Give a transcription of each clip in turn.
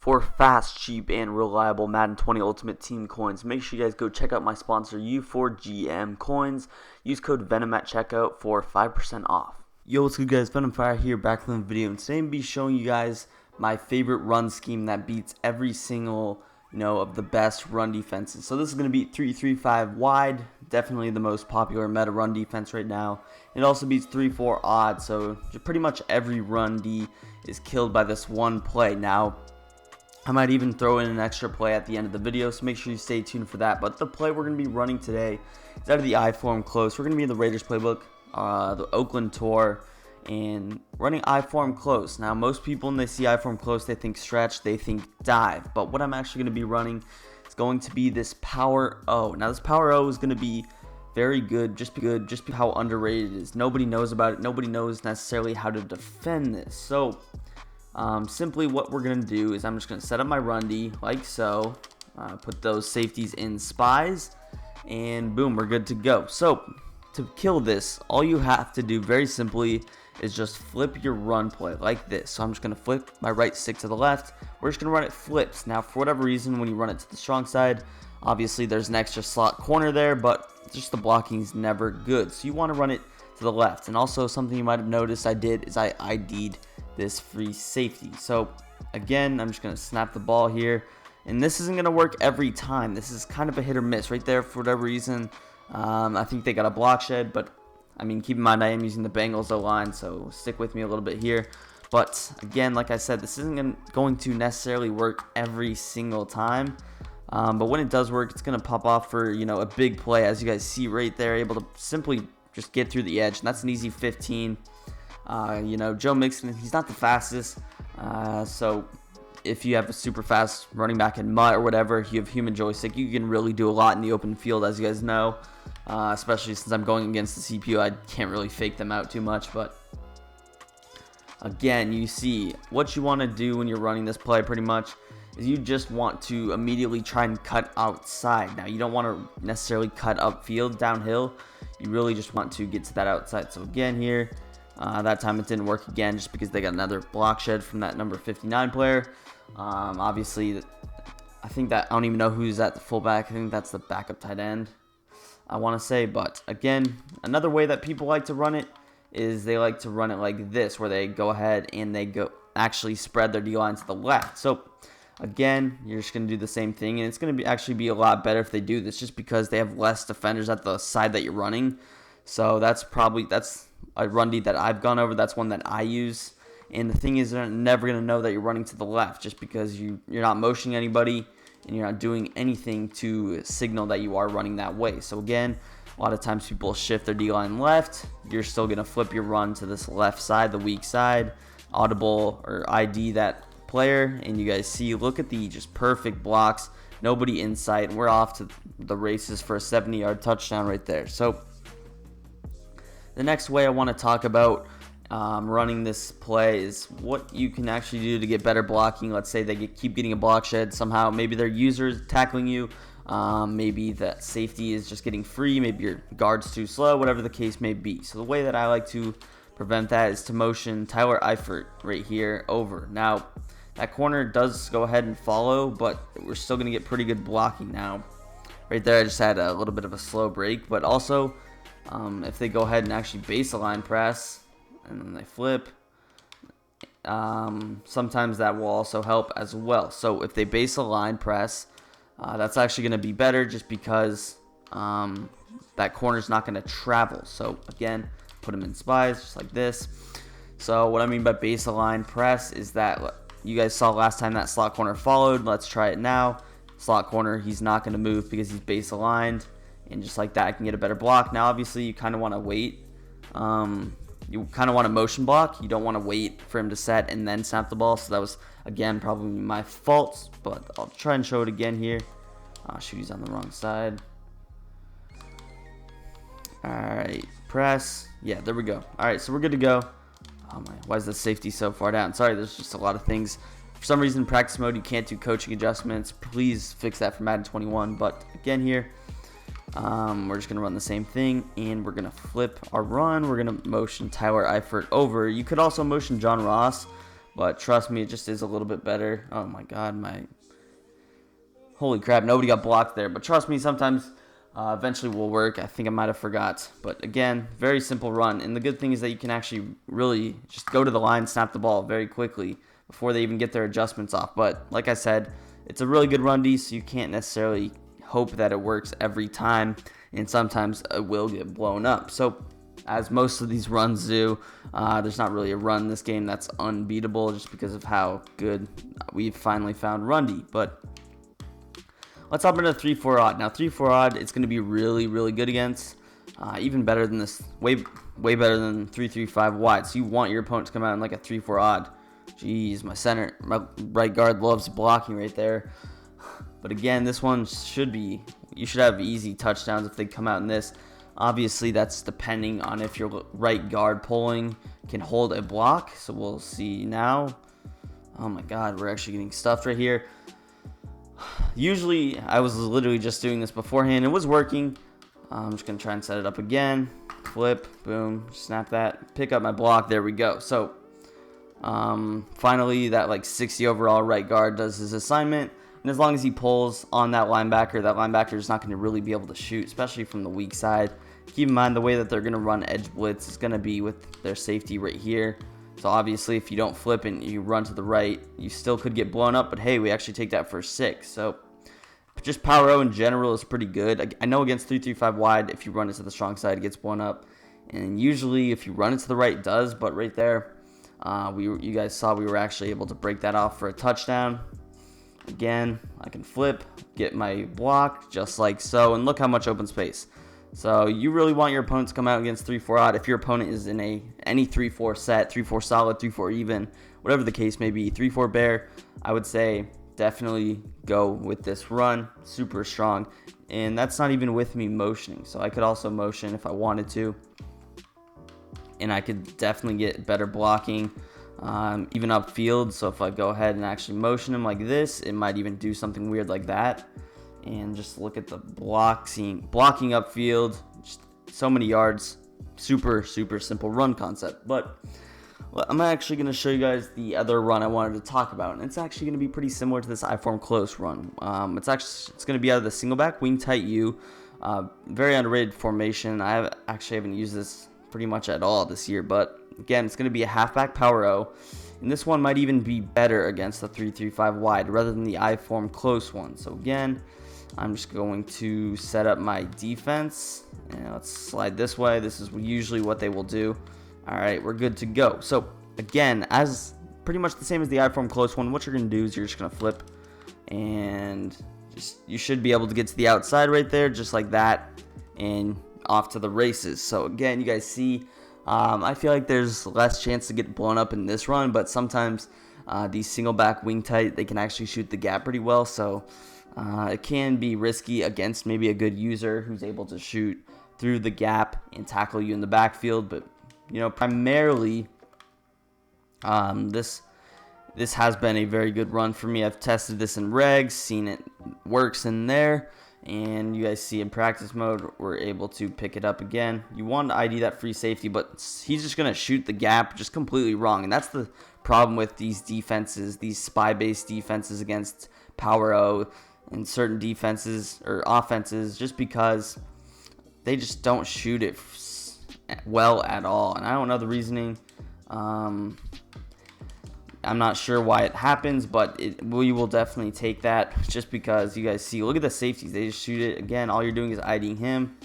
For fast, cheap, and reliable Madden 20 Ultimate Team coins, make sure you guys go check out my sponsor U4GM Coins. Use code VENM at checkout for 5% off. Yo, what's good guys? Venom Fire here, back with the video, and today I'm going to be showing you guys my favorite run scheme that beats every single, of the best run defenses. So this is going to beat 3-3-5 wide, definitely the most popular meta run defense right now. It also beats 3-4 odd, so pretty much every run D is killed by this one play. Now, I might even throw in an extra play at the end of the video, so make sure you stay tuned for that. But the play we're going to be running today is out of the I-form close. We're going to be in the Raiders playbook, the Oakland tour, and running I-form close. Now, most people, when they see I-form close, they think stretch, they think dive. But what I'm actually going to be running is going to be this power O. Now, this power O is going to be very good, just because how underrated it is. Nobody knows about it. Nobody knows necessarily how to defend this. So, simply what we're going to do is I'm just going to set up my run D like so, put those safeties in spies, and boom, we're good to go. So to kill this, all you have to do very simply is just flip your run play like this. So I'm just going to flip my right stick to the left. We're just going to run it flips. Now for whatever reason, when you run it to the strong side, obviously there's an extra slot corner there, but just the blocking is never good. So you want to run it to the left. And also something you might have noticed I did is I ID'd this free safety. So again, I'm just going to snap the ball here, and this isn't going to work every time. This is kind of a hit or miss right there for whatever reason. I think they got a block shed, but I mean, keep in mind I am using the Bengals O-line, so stick with me a little bit here. But again, like I said, this isn't going to necessarily work every single time, but when it does work, it's going to pop off for a big play, as you guys see right there, able to simply just get through the edge, and that's an easy 15. Joe Mixon, he's not the fastest, so if you have a super fast running back in MUT or whatever, you have human joystick, you can really do a lot in the open field, as you guys know, especially since I'm going against the CPU. I can't really fake them out too much, but again, you see what you want to do when you're running this play pretty much is you just want to immediately try and cut outside. Now, you don't want to necessarily cut upfield, downhill. You really just want to get to that outside. So again here, that time it didn't work again just because they got another block shed from that number 59 player. Obviously, I think that I don't even know who's at the fullback. I think that's the backup tight end, I want to say. But again, another way that people like to run it is they like to run it like this, where they go ahead and they actually spread their D-line to the left. So again, you're just going to do the same thing, and it's going to actually be a lot better if they do this, just because they have less defenders at the side that you're running. So that's a run D that I've gone over. That's one that I use. And the thing is, they're never going to know that you're running to the left, just because you're not motioning anybody and you're not doing anything to signal that you are running that way. So again, a lot of times people shift their D-line left. You're still going to flip your run to this left side, the weak side, audible or ID that player, and you guys see, look at the just perfect blocks, nobody in sight, and we're off to the races for a 70-yard touchdown right there. So the next way I want to talk about running this play is what you can actually do to get better blocking. Let's say they keep getting a block shed somehow. Maybe their user's tackling you. Maybe that safety is just getting free. Maybe your guard's too slow, whatever the case may be. So the way that I like to prevent that is to motion Tyler Eifert right here over. Now, that corner does go ahead and follow, but we're still going to get pretty good blocking. Now, right there I just had a little bit of a slow break, but also if they go ahead and actually base a line press and then they flip, sometimes that will also help as well. So if they base a line press, that's actually going to be better, just because that corner is not going to travel. So again, put them in spies just like this. So what I mean by base a line press is that you guys saw last time that slot corner followed. Let's try it now. Slot corner, he's not going to move because he's base aligned. And just like that, I can get a better block. Now, obviously, you kind of want to wait. You kind of want to motion block. You don't want to wait for him to set and then snap the ball. So that was, again, probably my fault. But I'll try and show it again here. Shoot, he's on the wrong side. All right, press. Yeah, there we go. All right, so we're good to go. Oh my, why is the safety so far down? Sorry, there's just a lot of things. For some reason, in practice mode, you can't do coaching adjustments. Please fix that for Madden 21. But again here, we're just going to run the same thing, and we're going to flip our run. We're going to motion Tyler Eifert over. You could also motion John Ross, But trust me, it just is a little bit better. Oh my god, holy crap, nobody got blocked there. But trust me, sometimes eventually will work. I think I might have forgot. But again, very simple run. And the good thing is that you can actually really just go to the line, snap the ball very quickly before they even get their adjustments off. But like I said, it's a really good run D, so you can't necessarily hope that it works every time. And sometimes it will get blown up. So as most of these runs do, there's not really a run in this game that's unbeatable just because of how good we've finally found run D. But let's hop into 3-4 odd. Now 3-4 odd, it's going to be really, really good against. Even better than this, way better than 3-3-5 wide. So you want your opponent to come out in like a 3-4 odd. Jeez, my right guard loves blocking right there. But again, this one you should have easy touchdowns if they come out in this. Obviously, that's depending on if your right guard pulling can hold a block. So we'll see now. Oh my god, we're actually getting stuffed right here. Usually, I was literally just doing this beforehand. It was working. I'm just going to try and set it up again. Flip, boom, snap that. Pick up my block. There we go. So, finally, that like 60 overall right guard does his assignment. And as long as he pulls on that linebacker is not going to really be able to shoot, especially from the weak side. Keep in mind the way that they're going to run edge blitz is going to be with their safety right here. So obviously if you don't flip and you run to the right, you still could get blown up. But hey, we actually take that for 6. So just power O in general is pretty good. I know against 3-3-5 wide, if you run it to the strong side, it gets blown up. And usually if you run it to the right, it does. But right there, you guys saw we were actually able to break that off for a touchdown. Again, I can flip, get my block just like so, and look how much open space. So you really want your opponent to come out against 3-4 odd. If your opponent is in any 3-4 set, 3-4 solid, 3-4 even, whatever the case may be, 3-4 bear, I would say definitely go with this run. Super strong. And that's not even with me motioning. So I could also motion if I wanted to. And I could definitely get better blocking. Even upfield. So if I go ahead and actually motion him like this, it might even do something weird like that. And just look at the blocking upfield. Just so many yards. Super simple run concept. But I'm actually going to show you guys the other run I wanted to talk about, and it's actually going to be pretty similar to this I-form close run. It's going to be out of the single back wing tight U. Very underrated formation. I haven't used this pretty much at all this year, but again, it's going to be a halfback power O, and this one might even be better against the 3-3-5 wide rather than the I-form close one. So again, I'm just going to set up my defense, and let's slide this way. This is usually what they will do. All right, we're good to go. So again, as pretty much the same as the I-form close one, what you're going to do is you're just going to flip, and you should be able to get to the outside right there, just like that, and off to the races. So again, you guys see, I feel like there's less chance to get blown up in this run, but sometimes these single back wing tight, they can actually shoot the gap pretty well. So it can be risky against maybe a good user who's able to shoot through the gap and tackle you in the backfield. But you know, primarily, this has been a very good run for me. I've tested this in regs, seen it works in there, and you guys see in practice mode, we're able to pick it up again. You want to ID that free safety, but he's just going to shoot the gap just completely wrong, and that's the problem with these defenses, these spy-based defenses against Power O and certain defenses or offenses, just because they just don't shoot it well at all. And I don't know the reasoning. I'm not sure why it happens, but we will definitely take that, just because you guys see, look at the safeties, they just shoot it. Again, all you're doing is IDing him,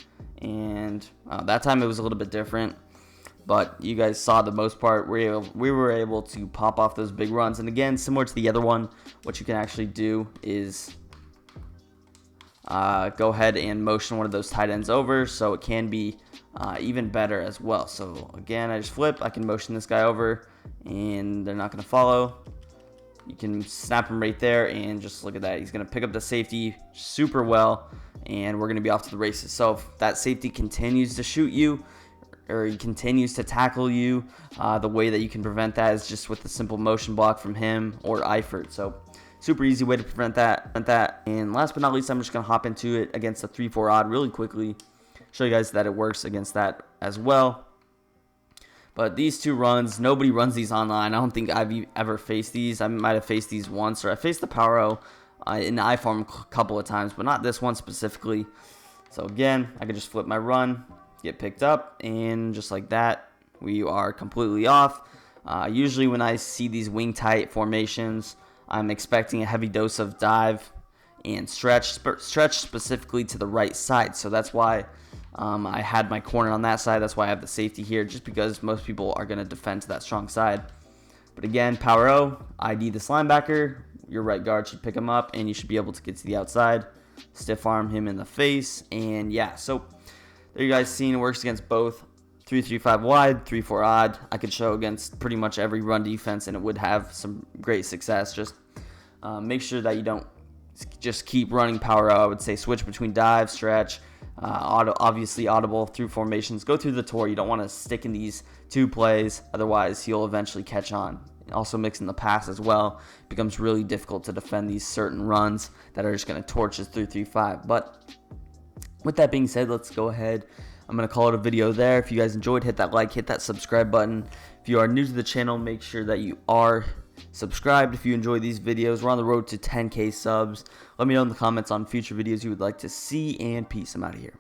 and that time it was a little bit different, but you guys saw the most part we were able to pop off those big runs. And again, similar to the other one, what you can actually do is go ahead and motion one of those tight ends over, so it can be even better as well. So again, I just flip, I can motion this guy over, and they're not going to follow. You can snap him right there, and just look at that. He's going to pick up the safety super well, and we're going to be off to the races. So if that safety continues to shoot you, or he continues to tackle you, the way that you can prevent that is just with a simple motion block from him or Eifert. So super easy way to prevent that. And last but not least, I'm just going to hop into it against the 3-4 odd really quickly. Show you guys that it works against that as well. But these two runs, nobody runs these online. I don't think I've ever faced these. I might have faced these once, or I faced the Power O in the iFarm a couple of times, but not this one specifically. So again, I could just flip my run, get picked up, and just like that, we are completely off. Usually when I see these wing tight formations, I'm expecting a heavy dose of dive and stretch specifically to the right side. So that's why I had my corner on that side. That's why I have the safety here, just because most people are going to defend to that strong side. But again, Power O, ID this linebacker. Your right guard should pick him up, and you should be able to get to the outside, stiff arm him in the face, and yeah. So there you guys seen it works against both 3-3-5 wide, 3-4 odd. I could show against pretty much every run defense, and it would have some great success. Just make sure that you don't just keep running Power O. I would say switch between dive, stretch, obviously audible through formations. Go through the tour. You don't want to stick in these two plays, otherwise you'll eventually catch on. Also mixing the pass as well. It becomes really difficult to defend these certain runs that are just going to torch us 3-3-5. But with that being said, let's go ahead. I'm going to call it a video there. If you guys enjoyed, hit that like, hit that subscribe button. If you are new to the channel, make sure that you are subscribed if you enjoy these videos. We're on the road to 10K subs. Let me know in the comments on future videos you would like to see, and peace. I'm out of here.